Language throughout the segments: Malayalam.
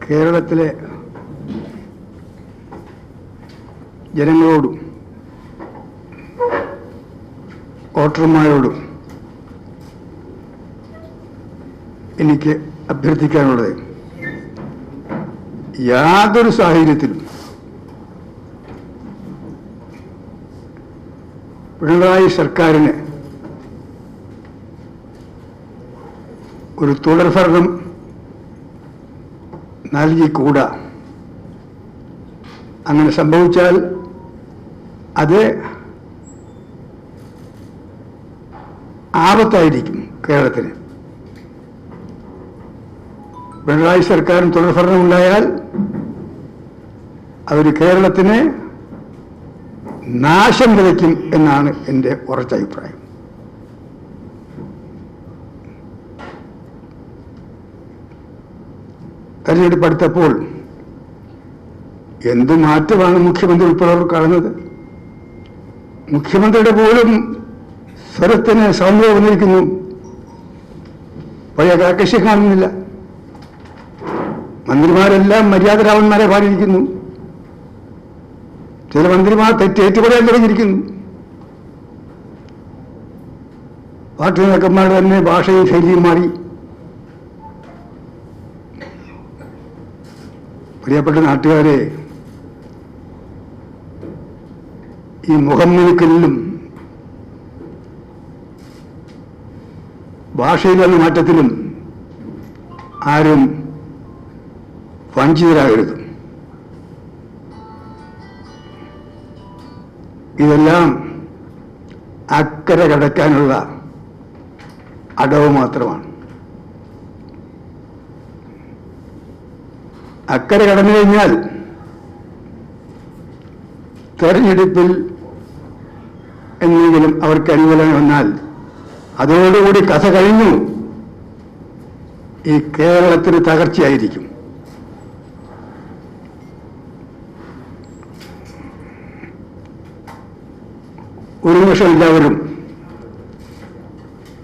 കേരളത്തിലെ ജനങ്ങളോടും വോട്ടർമാരോടും എനിക്ക് അഭ്യർത്ഥിക്കാനുള്ളത്, യാതൊരു സാഹചര്യത്തിലും പിണറായി സർക്കാരിന് ഒരു തുടർഭരണം നൽകിക്കൂടാ. അങ്ങനെ സംഭവിച്ചാൽ അത് ആപത്തായിരിക്കും കേരളത്തിന്. പിണറായി സർക്കാരിന് തുടർഭരണം ഉണ്ടായാൽ അവർ കേരളത്തിന് നാശം വിതയ്ക്കും എന്നാണ് എൻ്റെ ഉറച്ച അഭിപ്രായം. തെരഞ്ഞെടുപ്പ് അടുത്തപ്പോൾ എന്ത് മാറ്റമാണ് മുഖ്യമന്ത്രി ഉൾപ്പെടെ കാണുന്നത്? മുഖ്യമന്ത്രിയുടെ പോലും സ്വരത്തിന് സൗമ്യത വന്നിരിക്കുന്നു. പഴയ കാർക്കശ്യം കാണുന്നില്ല. മന്ത്രിമാരെല്ലാം മര്യാദരാവന്മാരെ പാടിയിരിക്കുന്നു. ചില മന്ത്രിമാർ തെറ്റേറ്റു പറയാൻ തുടങ്ങിയിരിക്കുന്നു. പാർട്ടി നേതാക്കന്മാരുടെ തന്നെ ഭാഷയും ശൈലിയും മാറി. പ്രിയപ്പെട്ട നാട്ടുകാരെ, ഈ മുഖം മിനുക്കലിലും ഭാഷയിൽ വന്ന മാറ്റത്തിലും ആരും വഞ്ചിതരാകരുത്. ഇതെല്ലാം അക്കരെ കടക്കാനുള്ള അടവ് മാത്രമാണ്. അക്കരെ കടന്നു കഴിഞ്ഞാൽ തെരഞ്ഞെടുപ്പിൽ എന്തെങ്കിലും അവർക്ക് അനുകൂലം വന്നാൽ അതോടുകൂടി കഥ കഴിഞ്ഞു. ഈ കേരളത്തിന് തകർച്ചയായിരിക്കും. ഒരു നിമിഷം എല്ലാവരും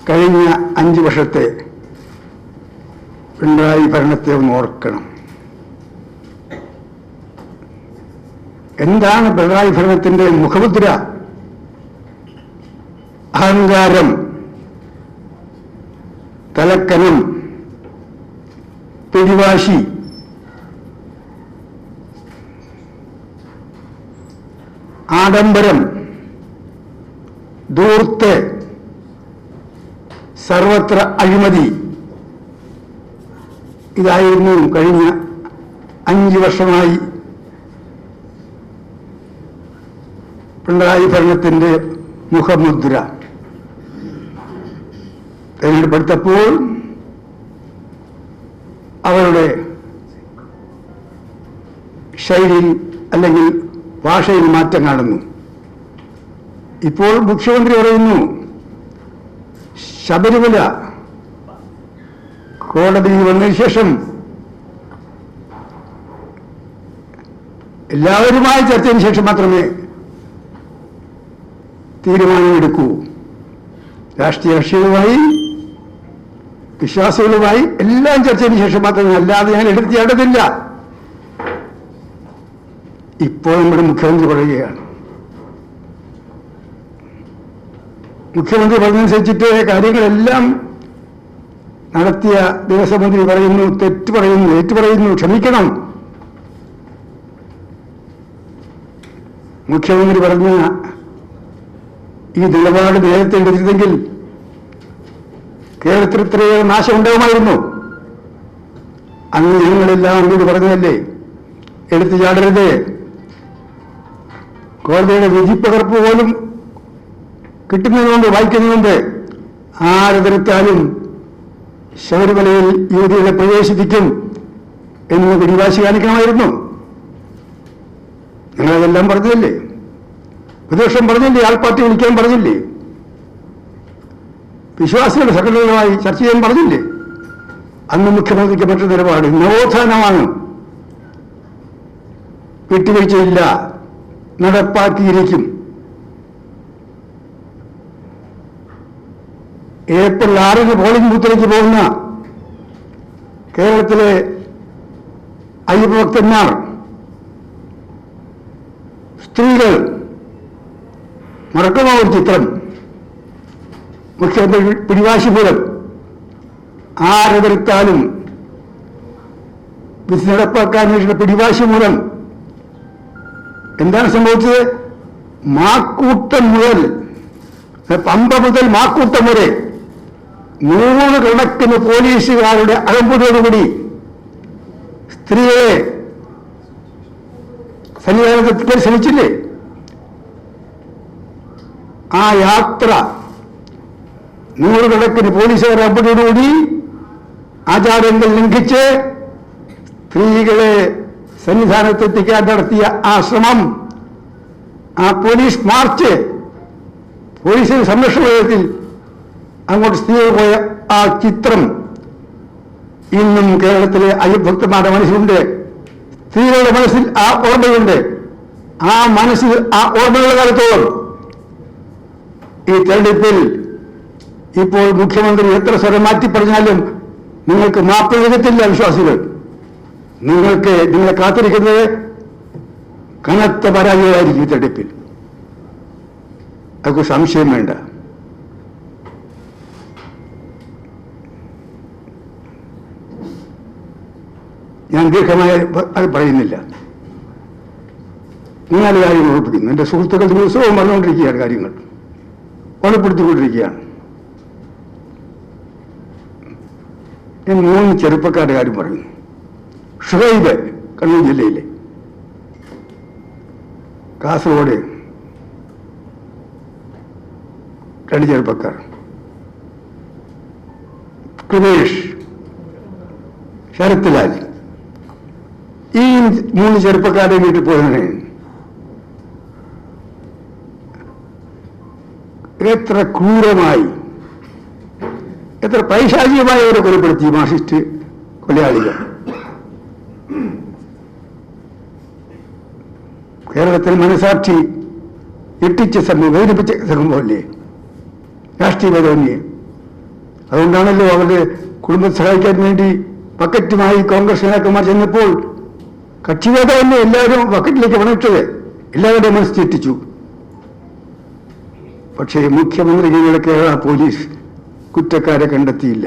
കഴിഞ്ഞ 5 വർഷത്തെ പിണറായി ഭരണത്തെ ഒന്ന് ഓർക്കണം. എന്താണ് പിണറായി ഭരണത്തിന്റെ മുഖമുദ്ര? അഹങ്കാരം, തലക്കനം, പിടിവാശി, ആഡംബരം, ധൂർത്ത്, സർവത്ര അഴിമതി. ഇതായിരുന്നു കഴിഞ്ഞ 5 വർഷമായി പിണറായി ഭരണത്തിന്റെ മുഖമുദ്ര. തെരഞ്ഞെടുപ്പെടുത്തപ്പോൾ അവരുടെ ശൈലിയിൽ അല്ലെങ്കിൽ ഭാഷയിൽ മാറ്റം കാണുന്നു. ഇപ്പോൾ മുഖ്യമന്ത്രി പറയുന്നു, ശബരിമല കോടതി വന്നതിന് ശേഷം എല്ലാവരുമായി ചർച്ചയ്ക്ക് ശേഷം മാത്രമേ തീരുമാനമെടുക്കൂ. രാഷ്ട്രീയ കക്ഷികളുമായി, വിശ്വാസികളുമായി എല്ലാം ചർച്ചയ്ക്ക് ശേഷം മാത്രമേ, അല്ലാതെ ഞാൻ എടുത്തിടതില്ല. ഇപ്പോൾ നമ്മുടെ മുഖ്യമന്ത്രി പറയുകയാണ്. മുഖ്യമന്ത്രി പറഞ്ഞതനുസരിച്ചിട്ട് കാര്യങ്ങളെല്ലാം നടത്തിയ ദേവസ്വം മന്ത്രി പറയുന്നു, തെറ്റ് പറയുന്നു, ഏറ്റുപറയുന്നു, ക്ഷമിക്കണം. മുഖ്യമന്ത്രി പറഞ്ഞ ഈ നിലപാട് നേരത്തെ എടുത്തിരുന്നെങ്കിൽ കേരളത്തിൽ ഇത്രയേറെ നാശം ഉണ്ടാകുമായിരുന്നു. അന്ന് ഞങ്ങളെല്ലാം അങ്ങോട്ട് പറഞ്ഞതല്ലേ, എടുത്തു ചാടരുത്. കോടതിയുടെ വിധിപ്പകർപ്പ് പോലും കിട്ടുന്നതുകൊണ്ട്, വായിക്കുന്നതുകൊണ്ട് ആരെതിർത്താലും ശബരിമലയിൽ യുവതികളെ പ്രവേശിപ്പിക്കും എന്ന് പിടിവാശി കാണിക്കണമായിരുന്നു. ഞങ്ങളതെല്ലാം പറഞ്ഞതല്ലേ? പ്രതിപക്ഷം പറഞ്ഞില്ലേ? ആൾ പാർട്ടി വിളിക്കാൻ പറഞ്ഞില്ലേ? വിശ്വാസികളുടെ സംഘടനകളുമായി ചർച്ച ചെയ്യാൻ പറഞ്ഞില്ലേ? അന്ന് മുഖ്യമന്ത്രിക്ക് മറ്റു നിലപാട് നവോത്ഥാനമാണ്, വിട്ടുവീഴ്ചയില്ല, നടപ്പാക്കിയിരിക്കും. ഏപ്രിൽ 6 പോളിംഗ് ബൂത്തിലേക്ക് പോകുന്ന കേരളത്തിലെ അയ്യപ്പഭക്തന്മാർ, സ്ത്രീകൾ മറക്കുന്ന ഒരു ചിത്രം. മുഖ്യമന്ത്രി പിടിവാശി മൂലം ആരെതിർത്താലും വിധി നടപ്പാക്കാൻ വേണ്ടിയുള്ള പിടിവാശി മൂലം എന്താണ് സംഭവിച്ചത്? മാക്കൂട്ടം മുതൽ പമ്പ മുതൽ മാക്കൂട്ടം വരെ 100 കണക്കിന് പോലീസുകാരുടെ അകമ്പടിയോടുകൂടി സ്ത്രീകളെ സന്നിധാനത്തെത്തിക്കാൻ ശ്രമിച്ചില്ലേ? ആ യാത്ര 100 കണക്കിന് പോലീസുകാരുടെ അകമ്പടിയോടുകൂടി ആചാരങ്ങൾ ലംഘിച്ച് സ്ത്രീകളെ സന്നിധാനത്തെത്തിക്കാൻ നടത്തിയ ആ ശ്രമം, ആ പോലീസ് മാർച്ച്, പോലീസിന്റെ സംരക്ഷണത്തിൽ അങ്ങോട്ട് സ്ത്രീകൾ പോയ ആ ചിത്രം ഇന്നും കേരളത്തിലെ അയ്യപ്പഭക്തന്മാരുടെ മനസ്സിലുണ്ട്. സ്ത്രീകളുടെ മനസ്സിൽ ആ ഓർമ്മയുണ്ട്. ആ മനസ്സിൽ ആ ഓർമ്മയുള്ള കാലത്തോളം ഈ തെരഞ്ഞെടുപ്പിൽ ഇപ്പോൾ മുഖ്യമന്ത്രി എത്ര സ്വരം മാറ്റി പറഞ്ഞാലും നിങ്ങൾക്ക് മാപ്പ് എഴുതത്തില്ല. വിശ്വാസികൾ, നിങ്ങളെ കാത്തിരിക്കുന്നത് കനത്ത പരാജയമായിരിക്കും ഈ തെരഞ്ഞെടുപ്പിൽ. അതൊക്കെ സംശയം വേണ്ട. ഞാൻ ദീർഘമായി അത് പറയുന്നില്ല. 4 കാര്യങ്ങൾ ഓർപ്പിക്കുന്നു. എൻ്റെ സുഹൃത്തുക്കൾ ദിവസവും പറഞ്ഞുകൊണ്ടിരിക്കുകയാണ്, കാര്യങ്ങൾ ഓർമ്മപ്പെടുത്തിക്കൊണ്ടിരിക്കുകയാണ്. ഞാൻ 3 ചെറുപ്പക്കാരുടെ കാര്യം പറയുന്നു. ഷുഹൈബ്, കണ്ണൂർ ജില്ലയിലെ, കാസർഗോഡ് 2 ചെറുപ്പക്കാർ, കൃപേഷ്, ശരത്ലാൽ, ഈ 3 ചെറുപ്പക്കാരുടെ വീട്ടിൽ പോയതിനെ എത്ര ക്രൂരമായി, എത്ര പൈശാചികമായി അവരെ കൊലപ്പെടുത്തി മാർക്സിസ്റ്റ് കൊലയാളികൾ. കേരളത്തിൽ മനസാക്ഷി ഞെട്ടിച്ച സംഭവം, വേദനിപ്പിച്ച സംഭവമല്ലേ രാഷ്ട്രീയപരമന്യേ. അതുകൊണ്ടാണല്ലോ അവരുടെ കുടുംബത്തെ സഹായിക്കാൻ വേണ്ടി ബക്കറ്റുമായി കോൺഗ്രസ് നേതാക്കന്മാർ ചെന്നപ്പോൾ കക്ഷിഭേദമല്ലേ എല്ലാവരും ബക്കറ്റിലേക്ക് വന്നിട്ടത്. എല്ലാവരുടെയും മനസ്സ് തെറ്റിച്ചു. പക്ഷേ മുഖ്യമന്ത്രിയുടെ കേരള പോലീസ് കുറ്റക്കാരെ കണ്ടെത്തിയില്ല.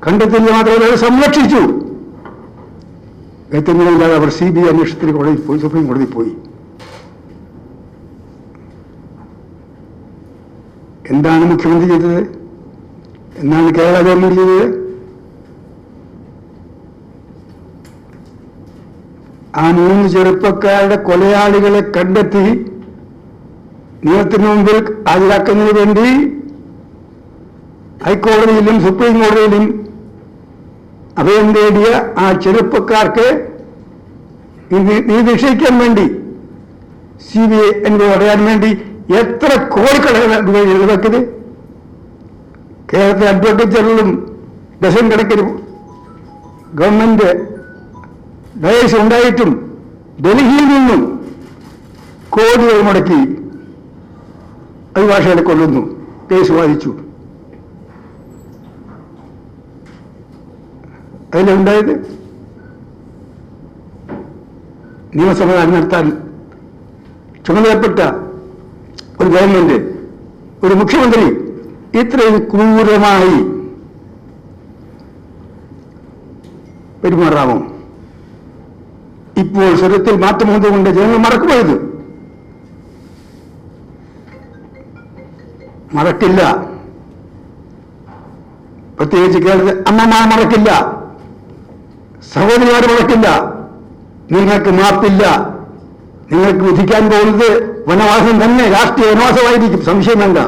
കണ്ടെത്തിയില്ല മാത്രമല്ല, അവരെ സംരക്ഷിച്ചു. എത്തുന്നില്ലാതെ അവർ CBI അന്വേഷണത്തിന് കോടതിയിൽ പോയി, സുപ്രീം കോടതിയിൽ പോയി. എന്താണ് മുഖ്യമന്ത്രി ചെയ്തത്? എന്താണ് കേരള ഗവൺമെന്റ് ചെയ്തത്? ആ 3 ചെറുപ്പക്കാരുടെ കൊലയാളികളെ കണ്ടെത്തി നിയമത്തിന് മുമ്പിൽ ഹാജരാക്കുന്നതിന് വേണ്ടി ഹൈക്കോടതിയിലും സുപ്രീം കോടതിയിലും അഭയം തേടിയ ആ ചെറുപ്പക്കാർക്ക് നീതി നിശ്ചയിക്കാൻ വേണ്ടി CBI എൻക്വയറി പറയാൻ വേണ്ടി എത്ര കോടിക്കണക്കിന് ചെലവാക്കിയത്? കേരളത്തിലെ അഡ്വക്കേറ്റ് ജനറലും ഡസൻ കണക്കിന് ഗവൺമെന്റ് ഡയേഴ്സ് ഉണ്ടായിട്ടും ഡൽഹിയിൽ നിന്നും കോടികൾ മുടക്കി അഭിഭാഷകരെ കൊല്ലുന്നു, കേസ് വാദിച്ചു. അതിലുണ്ടായത് നിയമസമാധാനം നടത്താൻ ചുമതലപ്പെട്ട ഒരു ഗവൺമെന്റ്, ഒരു മുഖ്യമന്ത്രി ഇത്രയും ക്രൂരമായി പെരുമാറാമോ? ഇപ്പോൾ സ്വരത്തിൽ മാറ്റം വന്നുകൊണ്ട് ജനങ്ങൾ മറക്കുമത്. മറക്കില്ല. പ്രത്യേകിച്ച് കേരളത്തിൽ അമ്മമാർ മറക്കില്ല, സഹോദരിമാർ മറക്കില്ല. നിങ്ങൾക്ക് മാപ്പില്ല. നിങ്ങൾക്ക് വിധിക്കാൻ പോകുന്നത് വനവാസം തന്നെ, രാഷ്ട്രീയ വനവാസമായിരിക്കും, സംശയം വേണ്ട.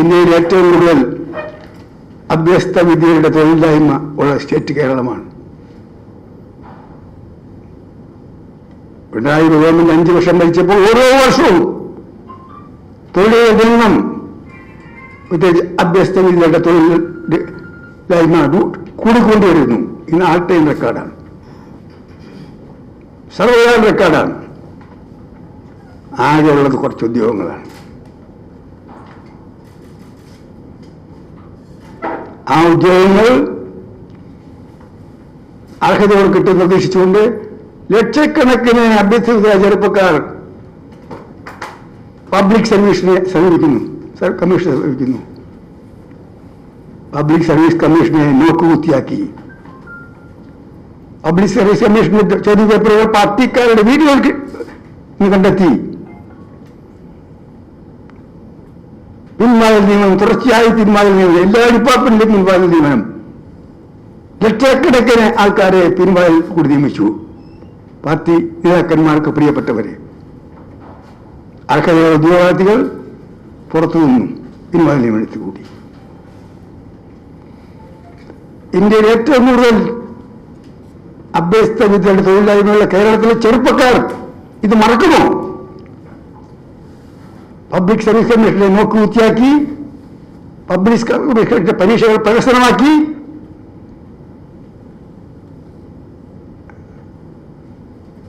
ഇന്ത്യയിൽ ഏറ്റവും കൂടുതൽ അഭ്യസ്ത വിദ്യയുടെ തൊഴിലില്ലായ്മ ഉള്ള സ്റ്റേറ്റ് കേരളമാണ്. പിണറായി ഗവൺമെന്റ് 5 വർഷം ഭരിച്ചപ്പോൾ ഓരോ വർഷവും തൊഴിലിൽ നിന്നും അഭ്യസ്ത വിദ്യയുടെ തൊഴിലില്ലായ്മ കൂടിക്കൊണ്ടുവരുന്നു. ഇന്ന് ആൾ ടൈം റെക്കോർഡാണ്, സർവകാല റെക്കോർഡാണ്. ആകെയുള്ളത് കുറച്ച് ഉദ്യോഗങ്ങളാണ്. ആ ഉദ്യോഗങ്ങൾ അർഹതയോട് കിട്ടും പ്രതീക്ഷിച്ചുകൊണ്ട് ലക്ഷക്കണക്കിന് അഭ്യർത്ഥിത ചെറുപ്പക്കാർ പബ്ലിക് സർവീസിനെ സമീപിക്കുന്നു, കമ്മീഷനെ സമീപിക്കുന്നു. പബ്ലിക് സർവീസ് കമ്മീഷനെ നോക്കുകുത്തിയാക്കി. പബ്ലിക് സർവീസ് കമ്മീഷന്റെ ചോദ്യപേപ്പറുകൾ പാർട്ടിക്കാരുടെ വീടുകൾക്ക് കണ്ടെത്തി. പിൻവാതിൽ നിയമനം, തുടർച്ചയായി പിൻവാതിൽ നിയമനം, എല്ലാ ഡിപ്പാർട്ട്മെന്റിലും പിൻവാതിൽ നിയമനം. ലക്ഷക്കണക്കിന് ആൾക്കാരെ പിൻവാതിൽ കൂടി നിയമിച്ചു. പാർട്ടി നേതാക്കന്മാർക്ക് പ്രിയപ്പെട്ടവരെ. അർഹതയുള്ള ഉദ്യോഗാർത്ഥികൾ പുറത്തു നിന്നും പിൻവാതിൽ നിയമനത്തിൽ കൂടി. ഇന്ത്യയിൽ ഏറ്റവും കൂടുതൽ അഭ്യസ്ത വിദ്യയുടെ തൊഴിലില്ലായ്മയുള്ള കേരളത്തിലെ ചെറുപ്പക്കാർ ഇത് മറക്കുമോ? പബ്ലിക് സർവീസ് കമ്മീഷനെ നോക്കുകുത്തിയാക്കി, പബ്ലിക് കമ്മീഷന്റെ പരീക്ഷകൾ പ്രഹസനമാക്കി,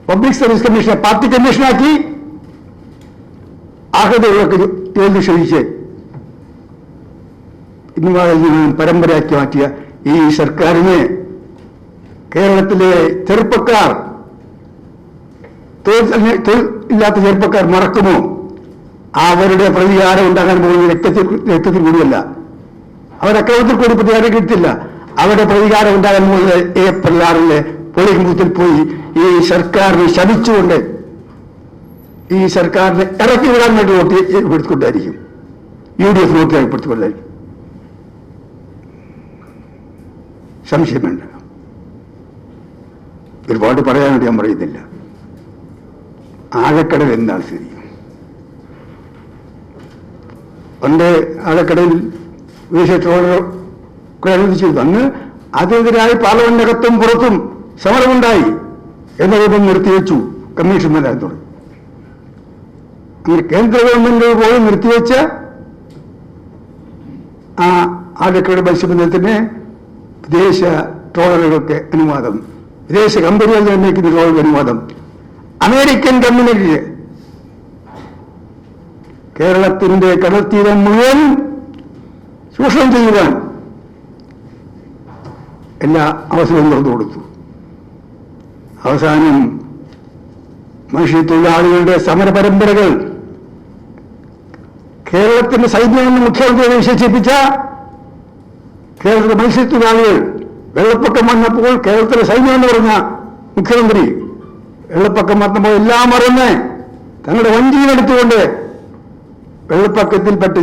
പബ്ലിക് സർവീസ് കമ്മീഷനെ പാർട്ടി കമ്മീഷനാക്കി, അർഹതയുള്ളവർക്ക് ജോലി നിഷേധിച്ച് പിൻവാതിൽ നിന്നും പരമ്പരയാക്കി മാറ്റിയ ഈ സർക്കാരിനെ കേരളത്തിലെ ചെറുപ്പക്കാർ, തൊഴിലില്ലാത്ത ചെറുപ്പക്കാർ മറക്കുമോ? അവരുടെ പ്രതികാരം ഉണ്ടാകാൻ പോകുന്നത് രക്തത്തിൽ കൂടിയല്ല, അവരുടെ അക്രമത്തിൽ കൂടി പ്രതികാരം കിട്ടില്ല. അവരുടെ പ്രതികാരം ഉണ്ടാകാൻ പോകുന്നത് ഏപ്രിൽ 6 പോളിംഗ് ബൂത്തിൽ പോയി ഈ സർക്കാരിനെ ശപിച്ചുകൊണ്ട്, ഈ സർക്കാരിനെ ഇറക്കി വിടാൻ വേണ്ടി വോട്ട് എടുത്തുകൊണ്ടായിരിക്കും, UDF വോട്ട് രേഖപ്പെടുത്തിക്കൊണ്ടായിരിക്കും. സംശയം വേണ്ട. ഒരുപാട് പറയാനുണ്ട്, ഞാൻ പറയുന്നില്ല. ആഴക്കടൽ എന്താണ് സ്ഥിതി? പണ്ട് ആഴക്കടലിൽ വിദേശ ട്രോളർ അനുവദിച്ചിരുന്നു. അന്ന് അതിനെതിരായി പാർലമെന്റിനകത്തും പുറത്തും സമരമുണ്ടായി. എന്നതൊന്നും നിർത്തിവെച്ചു കമ്മീഷൻ വരാത്തോടെ. അങ്ങനെ കേന്ദ്ര ഗവൺമെന്റ് പോലും നിർത്തിവെച്ച ആ ആഴക്കടൽ മത്സ്യബന്ധനത്തിന് വിദേശ ട്രോളറുകൾക്ക് അനുവാദം, വിദേശ കമ്പനികൾ നിർണ്ണയിക്കുന്ന ട്രോളർ അനുവാദം, അമേരിക്കൻ കമ്പനിക്ക് കേരളത്തിന്റെ കടൽത്തീരം മുഴുവൻ ചൂഷണം ചെയ്യുവാൻ എല്ലാ അവസരവും തുറന്നു കൊടുത്തു. അവസാനം മനുഷ്യത്തൊഴിലാളികളുടെ സമര പരമ്പരകൾ കേരളത്തിന്റെ സൈന്യമെന്ന് മുഖ്യമന്ത്രിയെ വിശേഷിപ്പിച്ച കേരളത്തിലെ മനുഷ്യത്തൊഴിലാളികൾ വെള്ളപ്പൊക്കം വന്നപ്പോൾ കേരളത്തിലെ സൈന്യം എന്ന് പറഞ്ഞ മുഖ്യമന്ത്രി വെള്ളപ്പൊക്കം വന്നപ്പോൾ എല്ലാം മറന്ന് തങ്ങളുടെ വഞ്ചിയിലെടുത്തുകൊണ്ട് വെള്ളപ്പൊക്കത്തിൽപ്പെട്ട്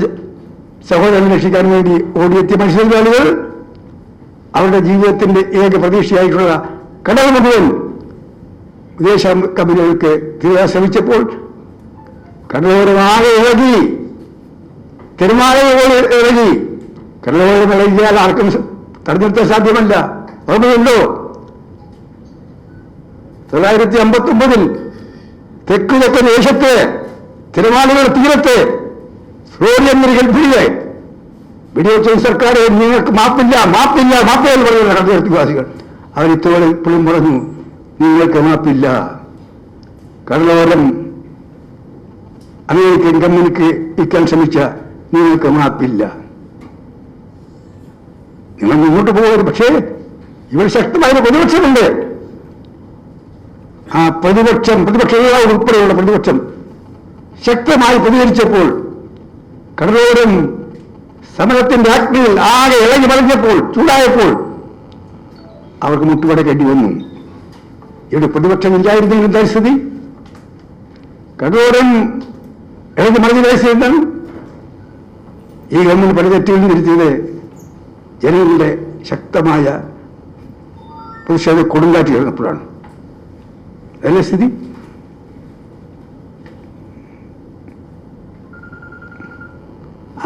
സഹോദരനെ രക്ഷിക്കാൻ വേണ്ടി ഓടിയെത്തിയ മനുഷ്യത്തൊഴിലാളികൾ അവരുടെ ജീവിതത്തിന്റെ ഏക പ്രതീക്ഷയായിട്ടുള്ള കടൽ മുഴുവൻ വിദേശ കമ്പനികൾക്ക് തീരാൻ ശ്രമിച്ചപ്പോൾ കടലോരമാകെ ഇളകി, തിരമാലകൾ ഇളകി. കടലോരം ഇളകിയാൽ ആർക്കും തടഞ്ഞു നിർത്താൻ സാധ്യമല്ല. ഓർമ്മയുണ്ടോ? 1959 തെക്ക് തെക്കൻ ദേശത്ത് തിരമാലകളുടെ തീരത്ത് ഫ്ലോറിയൻ ഗൾഫിലെ വെടിവെച്ച സർക്കാർ നിങ്ങൾക്ക് മാപ്പില്ല മാപ്പില്ല മാപ്പില്ല പറയുന്ന കടലോരവാസികൾ. അവരിപ്പോഴും പറഞ്ഞു, നിങ്ങൾക്ക് മാപ്പില്ല. കടലോരം അമേരിക്കൻ കമ്പനിക്ക് വിൽക്കാൻ ശ്രമിച്ച നിങ്ങൾക്ക് മാപ്പില്ല. നിങ്ങൾ മുന്നോട്ട് പോകുന്നത്. പക്ഷേ ഇവിടെ ശക്തമായ പ്രതിപക്ഷമുണ്ട്. ആ പ്രതിപക്ഷ ഉൾപ്പെടെയുള്ള പ്രതിപക്ഷം ശക്തമായി പ്രതികരിച്ചപ്പോൾ, കടലോരം സമരത്തിന്റെ അഗ്നിയിൽ ആകെ ഇളകി മറിഞ്ഞപ്പോൾ, ചൂടായപ്പോൾ അവർക്ക് മുട്ടുപടക്കേണ്ടി വന്നു. ഇവിടെ പ്രതിപക്ഷമില്ലായിരുന്നെങ്കിൽ എന്താ സ്ഥിതി? കടലോരം ഇളകി മറിഞ്ഞ സ്ഥിതി എന്താണ്? ഈ ഗവൺമെന്റ് പല തെറ്റുകളും തിരുത്തിയത് ജനങ്ങളുടെ ശക്തമായ പ്രതിഷേധ കൊടുങ്കാറ്റ് ചേർന്നപ്പോഴാണ്. അതല്ലേ സ്ഥിതി?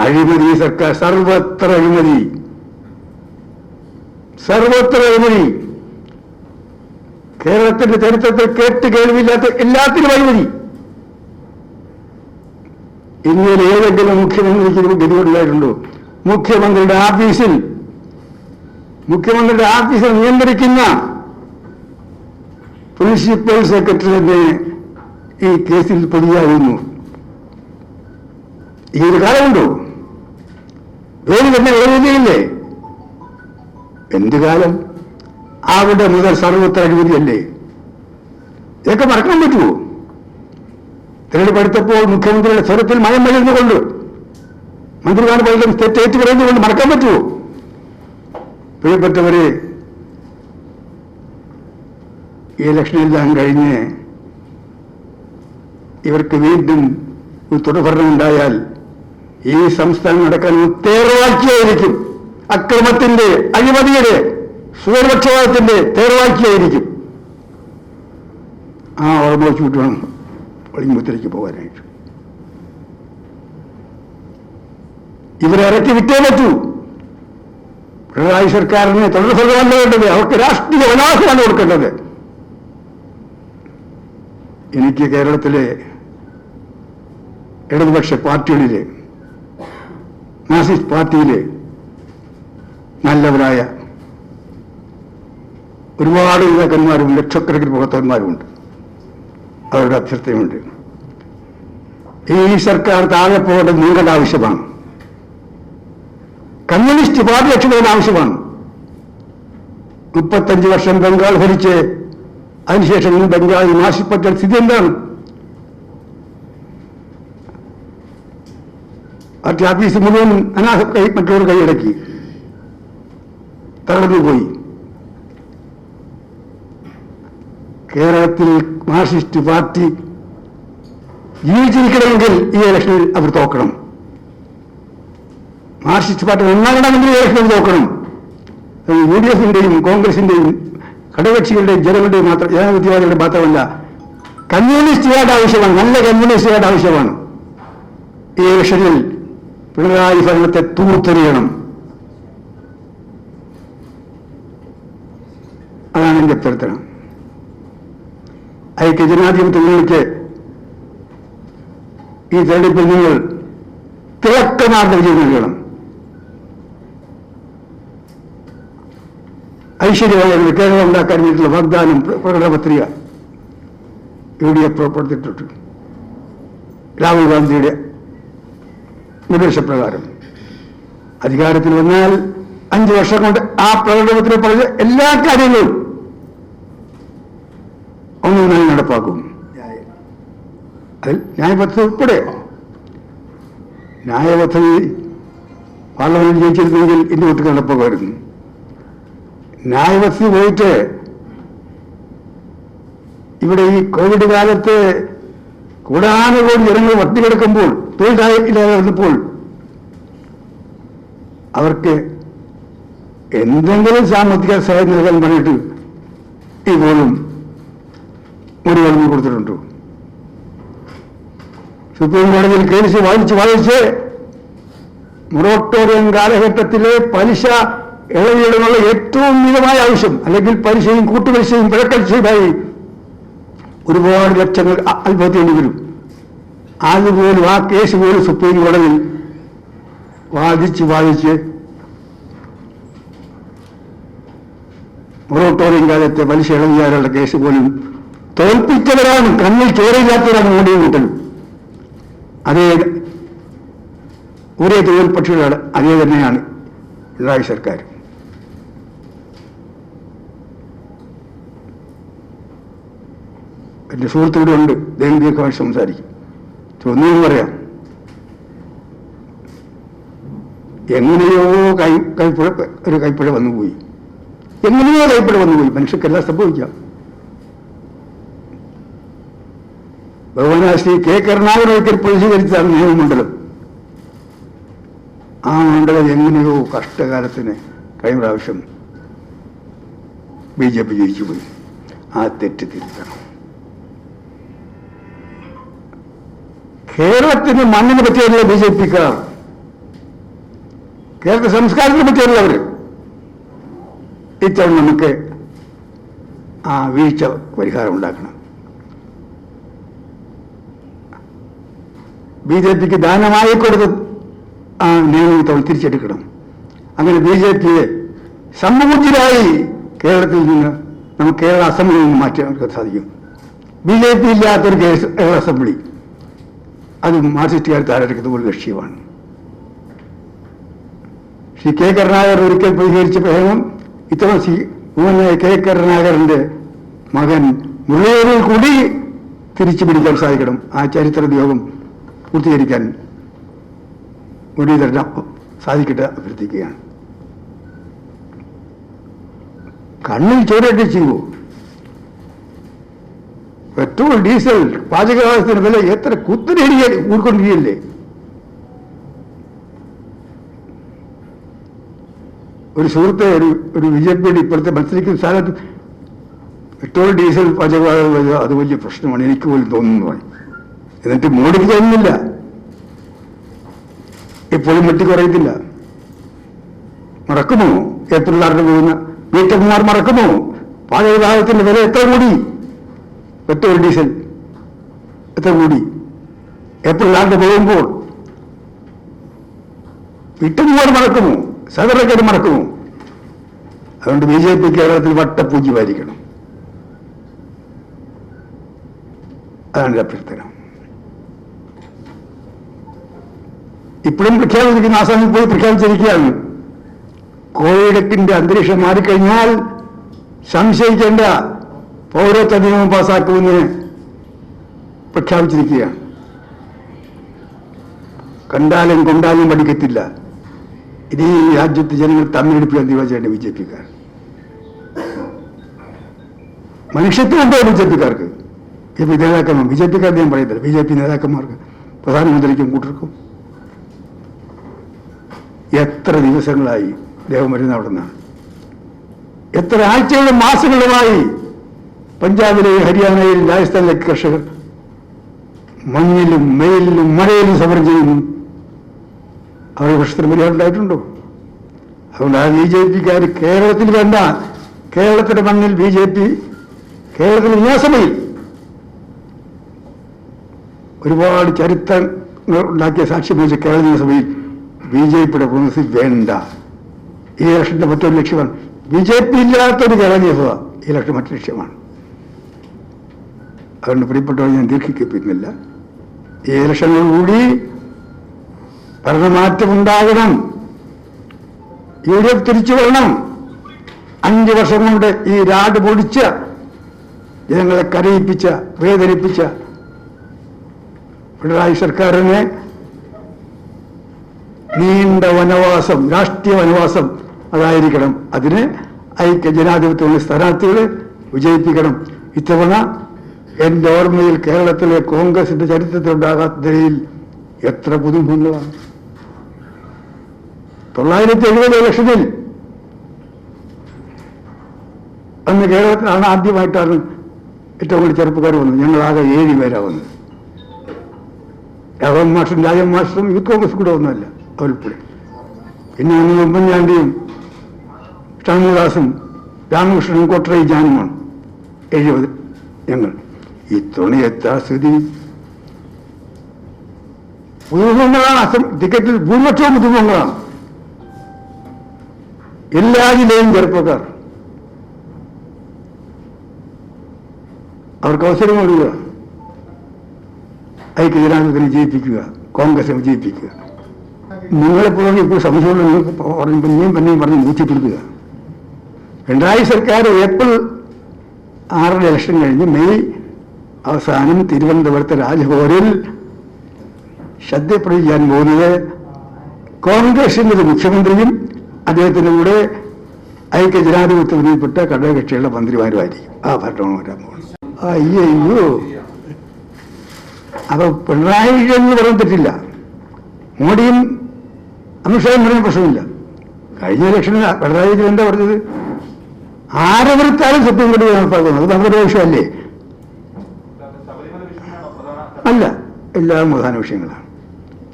അഴിമതി സർക്കാർ, സർവത്ര അഴിമതി, സർവത്ര അഴിമതി. കേരളത്തിന്റെ ചരിത്രത്തിൽ കേട്ട് കേൾവില്ലാത്ത എല്ലാത്തിനും അഴിമതി. ഇന്ത്യയിൽ ഏതെങ്കിലും മുഖ്യമന്ത്രിക്ക് ഗതികൊണ്ടായിട്ടുണ്ടോ? മുഖ്യമന്ത്രിയുടെ ആഫീസിൽ നിയന്ത്രിക്കുന്ന പ്രിൻസിപ്പൽ സെക്രട്ടറിയെ ഈ കേസിൽ പ്രതിയാകുന്നു. ഈ ഒരു കാലമുണ്ടോ? വേദി തന്നെ വേദിയില്ലേ? എന്ത് കാലം? അവിടെ മുതൽ സർവത്ര അഴിമതിയല്ലേ? ഇതൊക്കെ മറക്കാൻ പറ്റുമോ? തിരഞ്ഞെടുപ്പ് എടുത്തപ്പോൾ മുഖ്യമന്ത്രിയുടെ സ്വരത്തിൽ മയം വീഴുന്നുകൊണ്ട് മന്ത്രിമാർ പലരും തെറ്റേറ്റ് പറയുന്നുകൊണ്ട് മറക്കാൻ പറ്റുമോ? പ്രിയപ്പെട്ടവരെ, ഈ ഇലക്ഷനെല്ലാം കഴിഞ്ഞ് ഇവർക്ക് വീണ്ടും ഒരു തുടർഭരണം ഉണ്ടായാൽ ഈ സംസ്ഥാനം നടക്കാൻ തേർവാഴ്ചയായിരിക്കും. അക്രമത്തിന്റെ, അഴിമതിയുടെ, സ്വയപക്ഷപാതത്തിന്റെ തേർവാഴ്ചയായിരിക്കും. ആ ഓർമ്മ വെച്ചുകൊണ്ട് വേണം ഒളിമുത്തിലേക്ക് പോകാനായിട്ട്. ഇവരെ ഇറക്കി വിട്ടേ പറ്റൂ. പിണറായി സർക്കാരിന് തുടർഭരണമല്ല വേണ്ടത്, അവർക്ക് രാഷ്ട്രീയ വിലാസമാണ് കൊടുക്കേണ്ടത്. എനിക്ക് കേരളത്തിലെ ഇടതുപക്ഷ പാർട്ടികളിലെ മാർക്സിസ്റ്റ് പാർട്ടിയിലെ നല്ലവരായ ഒരുപാട് നേതാക്കന്മാരും ലക്ഷക്കണക്കിന് പ്രവർത്തകന്മാരുമുണ്ട്. അവരുടെ അഭ്യർത്ഥനയുണ്ട്. ഈ സർക്കാർ താഴെ പോകേണ്ടത് നിങ്ങളുടെ ആവശ്യമാണ്. കമ്മ്യൂണിസ്റ്റ് പാർട്ടി രക്ഷപ്പെടേണ്ട ആവശ്യമാണ്. 35 വർഷം ബംഗാൾ ഭരിച്ച് അതിനുശേഷം ബംഗാളിൽ നാശിപ്പറ്റ സ്ഥിതി എന്താണ്? പാർട്ടി ഓഫീസ് മുഴുവൻ മറ്റൊരു കൈയടക്കി തകർന്നുപോയി. കേരളത്തിൽ മാർക്സിസ്റ്റ് പാർട്ടി ജീവിച്ചിരിക്കണമെങ്കിൽ ഈ ഇലക്ഷനിൽ അവർ തോക്കണം. മാർക്സിസ്റ്റ് പാർട്ടി ഒന്നാകണമെങ്കിൽ ഈ ഇലക്ഷനിൽ തോക്കണം. UDF-ന്റെയും കോൺഗ്രസിന്റെയും ഘടകകക്ഷികളുടെയും ജനങ്ങളുടെയും മാത്രം, ജനാധിപത്യവാദികളുടെ മാത്രമല്ല, കമ്മ്യൂണിസ്റ്റുകാരുടെ ആവശ്യമാണ്. നല്ല കമ്മ്യൂണിസ്റ്റുകാരുടെ ആവശ്യമാണ്. ഈ ഇലക്ഷനിൽ പിണറായി ഭരണത്തെ തൂത്തെറിയണം. അതാണ് എന്റെ അഭ്യർത്ഥന. ഐക്യ ജനാധിപത്യ മുന്നണിക്ക് ഈ തെരഞ്ഞെടുപ്പിൽ നിങ്ങൾ തിളക്കമാർന്ന വിജയം നൽകണം. ഐശ്വര്യമായ കേരളം ഉണ്ടാക്കാൻ വേണ്ടിയിട്ടുള്ള വാഗ്ദാനം പ്രകടന പത്രിക UDF പുറപ്പെടുത്തിയിട്ടുണ്ട്. രാഹുൽ ഗാന്ധിയുടെ നിർദ്ദേശപ്രകാരം അധികാരത്തിൽ വന്നാൽ 5 വർഷം കൊണ്ട് ആ പ്രകടനത്തിൽ പറഞ്ഞ എല്ലാ കാര്യങ്ങളും ഒന്നും നടപ്പാക്കും. അതിൽ ന്യായപദ്ധതി ഉൾപ്പെടെ. ന്യായപദ്ധതി പാർലമെന്റിൽ ജയിച്ചിരുന്നെങ്കിൽ ഇന്ത്യ ഒട്ടുക്ക് നടപ്പാക്കുമായിരുന്നു. ന്യായപദ്ധതി പോയിട്ട് ഇവിടെ ഈ കോവിഡ് കാലത്ത് കൂടാനുകൂടി ജനങ്ങൾ വട്ടി കിടക്കുമ്പോൾ, തൊഴിലില്ലാതെ വന്നപ്പോൾ അവർക്ക് എന്തെങ്കിലും സാമ്പത്തിക സഹായം നൽകാൻ പറഞ്ഞിട്ട് ഇപ്പോഴും ഒരു വളർന്നു കൊടുത്തിട്ടുണ്ടോ? സുപ്രീം കോടതിയിൽ കേസ് വാദിച്ച് മൊറട്ടോറിയം കാലഘട്ടത്തിലെ പലിശ ഇളവിയിടുന്നുള്ള ഏറ്റവും മിതമായ ആവശ്യം, അല്ലെങ്കിൽ പലിശയും കൂട്ടുപലിശയും പിഴപ്പലിശയുമായി ഒരുപാട് ലക്ഷങ്ങൾ ആത്മഹത്യ വരും. അതുപോലും ആ കേസ് പോലും സുപ്രീം കോടതിയിൽ വാദിച്ച് മൊറട്ടോറിയം കാലത്തെ പലിശ ഇളവിയാലുള്ള കേസ് പോലും തോൽപ്പിച്ചവരാണ്. കണ്ണിൽ ചോരയില്ലാത്തവരാണ് മോഡിയും കൂട്ടലും. അതേ ഒരേ തൊഴിൽ പക്ഷികളാണ്. അതേ തന്നെയാണ് പിണറായി സർക്കാർ. എൻ്റെ സുഹൃത്തുക്കൂടെ ഉണ്ട്, ദൈവദീർഘമായി സംസാരിക്കും. ഒന്നും പറയാം, എങ്ങനെയോ ഒരു കൈപ്പിഴ വന്നുപോയി. എങ്ങനെയോ കൈപ്പിഴ വന്നുപോയി. മനുഷ്യർക്കെല്ലാം സംഭവിക്കാം. ബഹുമാനായ ശ്രീ കെ കരുണാകരൻ ഒരിക്കൽ പ്രതികരിച്ചതാണ് നിയമമണ്ഡലം. ആ മണ്ഡലം എങ്ങനെയോ കഷ്ടകാലത്തിന് കഴിഞ്ഞ പ്രാവശ്യം BJP ജയിച്ചുപോയി. ആ തെറ്റ് തിരുത്തണം. കേരളത്തിന് മണ്ണിനെ പറ്റിയല്ല BJPക്കാർ, കേരള സംസ്കാരത്തിനെ പറ്റിയല്ല അവർ. ഇത്തവണ നമുക്ക് ആ വീഴ്ച പരിഹാരം ഉണ്ടാക്കണം. BJPക്ക് ദാനമായി കൊടുത്ത് ആ നിയമത്തെ തിരിച്ചെടുക്കണം. അങ്ങനെ BJPയെ സമൂഹത്തിലായി കേരളത്തിൽ നിന്ന് നമുക്ക് കേരള അസംബ്ലിയിൽ നിന്ന് മാറ്റാൻ സാധിക്കും. BJP ഇല്ലാത്തൊരു കേരള അസംബ്ലി, അത് മാർക്സിസ്റ്റുകാർ താരടിക്കുന്ന ഒരു ലക്ഷ്യമാണ്. ശ്രീ കെ കരുണാകരൻ ഒരിക്കൽ പ്രതികരിച്ച പ്രേമം ഇത്തവണ കെ കരുണാകരന്റെ മകൻ മുരളീധരൻ കൂടി തിരിച്ചു പിടിക്കാൻ സാധിക്കണം. ആ ചരിത്ര നിയോഗം പൂർത്തീകരിക്കാൻ മുരളീധരൻ സാധിക്കട്ടെ അഭ്യർത്ഥിക്കുകയാണ്. കണ്ണിൽ ചോരയിട്ട് ചെയ്യുമോ? പെട്രോൾ, ഡീസൽ, പാചകവാതകത്തിന് വില എത്ര കുത്തനേടിയ കൂടിക്കൊണ്ടിരിക്കല്ലേ? ഒരു സുഹൃത്തെ ഒരു BJPയുടെ ഇപ്പോഴത്തെ മത്സരിക്കുന്ന സ്ഥാനത്ത് പെട്രോൾ, ഡീസൽ, പാചകവാതക വില അത് വലിയ പ്രശ്നമാണ്, എനിക്ക് പോലും തോന്നുന്നു. എന്നിട്ട് മോഡിക്ക് തോന്നുന്നില്ല, എപ്പോഴും വെട്ടി കുറയത്തില്ല. മറക്കുമോ ഏപ്രിൽ 6 പോകുന്ന വീട്ടമ്മമാർ? മറക്കുമോ പാചകവാതകത്തിന്റെ വില എത്ര കൂടി? പെട്രോൾ, ഡീസൽ എത്ര കൂടി ഏപ്രിൽ 6 പോകുമ്പോൾ? വീട്ടമ്മമാർ മറക്കുമോ? സാധാരണക്കാർ മറക്കുമോ? അതുകൊണ്ട് BJP കേരളത്തിൽ വട്ടപൂജ്യമായിരിക്കണം. അതാണ് അഭ്യർത്ഥന. ഇപ്പോഴും പ്രഖ്യാപിച്ചിരിക്കുന്ന ആസാമിൽ പോയി പ്രഖ്യാപിച്ചിരിക്കുകയാണ്, കോവിഡിന്റെ അന്തരീക്ഷം മാറിക്കഴിഞ്ഞാൽ സംശയിക്കേണ്ട, പൗരത്വ നിയമം പാസാക്കുമെന്ന് പ്രഖ്യാപിച്ചിരിക്കുകയാണ്. കണ്ടാലും കൊണ്ടാലും പഠിക്കത്തില്ല. ഇത് ഈ രാജ്യത്ത് ജനങ്ങൾ തമ്മിലെടുപ്പിക്കാൻ തീരുമാനിച്ചേണ്ട BJPക്കാർ. മനുഷ്യത്വമുണ്ടോ BJPക്കാർക്ക്? നേതാക്കന്മാർ, BJPക്കാർ ഞാൻ പറയത്തില്ല, BJP നേതാക്കന്മാർക്ക്, പ്രധാനമന്ത്രിക്കും കൂട്ടർക്കും എത്ര ദിവസങ്ങളായി ദേഹം വരുന്ന അവിടെ നിന്നാണ്? എത്ര ആഴ്ചകളും മാസങ്ങളുമായി പഞ്ചാബിലെയും ഹരിയാനയിലും രാജസ്ഥാനിലെ കർഷകർ മഞ്ഞിലും വെയിലിലും മഴയിലും സമരം ചെയ്യുന്നു. അവരുടെ പ്രശ്നത്തിന് പരിഹാരം ഉണ്ടായിട്ടുണ്ടോ? അതുകൊണ്ട് ആ BJPക്കാർ കേരളത്തിൽ വേണ്ട, കേരളത്തിന്റെ മണ്ണിൽ BJP കേരളത്തിൽ നിയമസഭയിൽ ഒരുപാട് ചരിത്രങ്ങൾ ഉണ്ടാക്കിയ സാക്ഷ്യം വഹിച്ച കേരള നിയമസഭയിൽ BJPയുടെ പ്രതിനിധി വേണ്ട. ഈ ഇലക്ഷന്റെ മറ്റൊരു ലക്ഷ്യമാണ് BJP ഇല്ലാത്തൊരു കേരള നിയമസഭ. ഈ ഇലക്ഷൻ മറ്റൊരു ലക്ഷ്യമാണ്. അതുകൊണ്ട് പ്രിയപ്പെട്ടവർ, ഞാൻ ദീർഘിപ്പിക്കുന്നില്ല. ഈ ഇലക്ഷനോടുകൂടി ഭരണമാറ്റമുണ്ടാകണം. UDF തിരിച്ചു വരണം. 5 വർഷം കൊണ്ട് ഈ രാട് പൊടിച്ച, ജനങ്ങളെ കരയിപ്പിച്ച, വേദനിപ്പിച്ച പിണറായി സർക്കാരിനെ നീണ്ട വനവാസം, രാഷ്ട്രീയ വനവാസം അതായിരിക്കണം. അതിന് ഐക്യ ജനാധിപത്യമുള്ള സ്ഥാനാർത്ഥികളെ വിജയിപ്പിക്കണം. ഇത്തവണ എന്റെ ഓർമ്മയിൽ കേരളത്തിലെ കോൺഗ്രസിന്റെ ചരിത്രത്തിലുണ്ടാകാത്ത നിലയിൽ എത്ര പുതുമുഖങ്ങളാണ്. 970 ഇലക്ഷനിൽ അന്ന് കേരളത്തിലാണ് ആദ്യമായിട്ടാണ് ഏറ്റവും കൂടുതൽ ചെറുപ്പക്കാർ വന്നത്. ഞങ്ങളാകെ 7 പേരാണ് വന്നത്. രാഘവൻ മാഷും രാജൻ മാഷും യൂത്ത് കോൺഗ്രസ് കൂടെ ഒന്നുമല്ല, അവരിൽക്കൂടെ. പിന്നെ അന്ന് ഉമ്മൻചാണ്ടിയും ഷൺമുഖദാസും രാമകൃഷ്ണനും കൊട്ടറൈ ജാനുമാണ് 70 ഞങ്ങൾ. ഈ തുണിയെത്താ സ്ഥിതി പുതുമുഖങ്ങളാണ്. ടിക്കറ്റിൽ ഭൂരിപക്ഷവും പുതുമുഖങ്ങളാണ്. എല്ലാ ജില്ലയും ചെറുപ്പക്കാർ. അവർക്ക് അവസരം കൊടുക്കുക, ഐക്യ ജനാധിപത്യത്തെ വിജയിപ്പിക്കുക, കോൺഗ്രസിനെ വിജയിപ്പിക്കുക. നിങ്ങളെപ്പോഴും ഇപ്പോൾ സംശയമുള്ള പിന്നെയും പറഞ്ഞ് മൂച്ചിപ്പിടിക്കുക. പിണറായി സർക്കാർ ഏപ്രിൽ 6 ഇലക്ഷൻ കഴിഞ്ഞ് മെയ് അവസാനം തിരുവനന്തപുരത്തെ രാജ്ഭവനിൽ ശ്രദ്ധപ്രതി ചെയ്യാൻ പോകുന്നത് കോൺഗ്രസിന്റെ ഒരു മുഖ്യമന്ത്രിയും അദ്ദേഹത്തിന്റെ കൂടെ ഐക്യ ജനാധിപത്യത്തിൽപ്പെട്ട ഘടകകക്ഷികളുടെ മന്ത്രിമാരുമായിരിക്കും. ആ ഭരണമാണ് വരാൻ പോകുന്നത്. അയ്യോ, അപ്പൊ പിണറായി വിജയൻ എന്ന് പറയാൻ പറ്റില്ല. മോഡിയും അമിത്ഷായും പറയാൻ പ്രശ്നമില്ല. കഴിഞ്ഞ ഇലക്ഷനിൽ പിണറായി വിജയൻ എന്താ പറഞ്ഞത്? ആരവരുത്താലും സുപ്രീം കോടതി നടപ്പാക്കുന്നത്. അത് നമ്മുടെ വിഷയമല്ലേ? അല്ല, എല്ലാം പ്രധാന വിഷയങ്ങളാണ്.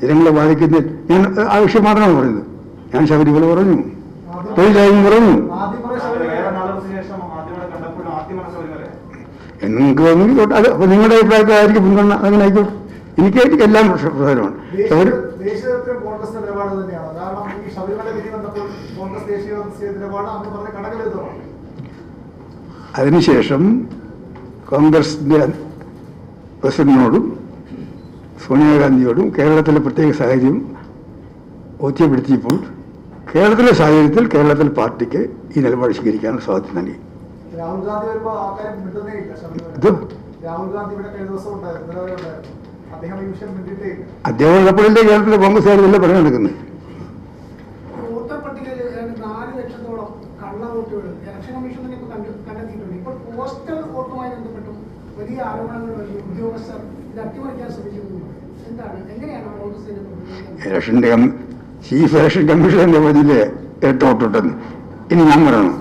ജനങ്ങളെ ബാധിക്കുന്ന ഞാൻ ആ വിഷയം മാത്രമാണ് പറയുന്നത്. ഞാൻ ശബരിമല പറഞ്ഞു, തൊഴിലായ്മ പറഞ്ഞു. നിങ്ങൾക്ക് തോന്നുന്നു അത് അപ്പൊ നിങ്ങളുടെ അഭിപ്രായത്തിലായിരിക്കും മുൻഗണന. അങ്ങനെ ആയിക്കോട്ടെ. എനിക്ക് എല്ലാം പ്രധാനമാണ്. അതിനുശേഷം കോൺഗ്രസിന്റെ പ്രസിഡന്റിനോടും സോണിയാഗാന്ധിയോടും കേരളത്തിലെ പ്രത്യേക സാഹചര്യം ബോധ്യപ്പെടുത്തിയപ്പോൾ കേരളത്തിലെ സാഹചര്യത്തിൽ കേരളത്തിലെ പാർട്ടിക്ക് ഈ നിലപാട് സ്വീകരിക്കാനുള്ള സ്വാതന്ത്ര്യം നൽകി. രാഹുൽ ഗാന്ധി വരുമ്പോൾ ആ കാര്യം മിണ്ടുന്നേ ഇല്ല. രാഹുൽ ഗാന്ധി ഇവിടെ കഴിഞ്ഞ ദിവസം ഉണ്ടായിരുന്നു. അദ്ദേഹം ഈ വിഷയം മിണ്ടിയിട്ടേ ഇല്ല. അദ്ദേഹം ഉള്ളപ്പോഴല്ലേ കേരളത്തിലെ കോൺഗ്രസ്സുകാരല്ല പറയാൻ നടക്കുന്നത്. വോട്ടർ പട്ടികയിൽ 4 ലക്ഷത്തോളം കള്ള വോട്ടുകൾ ഇലക്ഷൻ കമ്മീഷൻ തന്നെ കണ്ടെത്തിയിട്ടുണ്ട്. ഇപ്പോൾ പോസ്റ്റൽ വോട്ടുമായി ബന്ധപ്പെട്ടും വലിയ ആരോപണങ്ങൾ വലിയ ഉദ്യോഗസ്ഥർ ഇത് അട്ടിമറിക്കാൻ ശ്രമിക്കുന്നു. എന്താണ്, എങ്ങനെയാണ് കോൺഗ്രസിന്റെ ചീഫ് ഇലക്ഷൻ കമ്മീഷന്റെ പരിധിയിലെ 8 വോട്ടിട്ടെന്ന് ഇനി ഞാൻ പറയണം.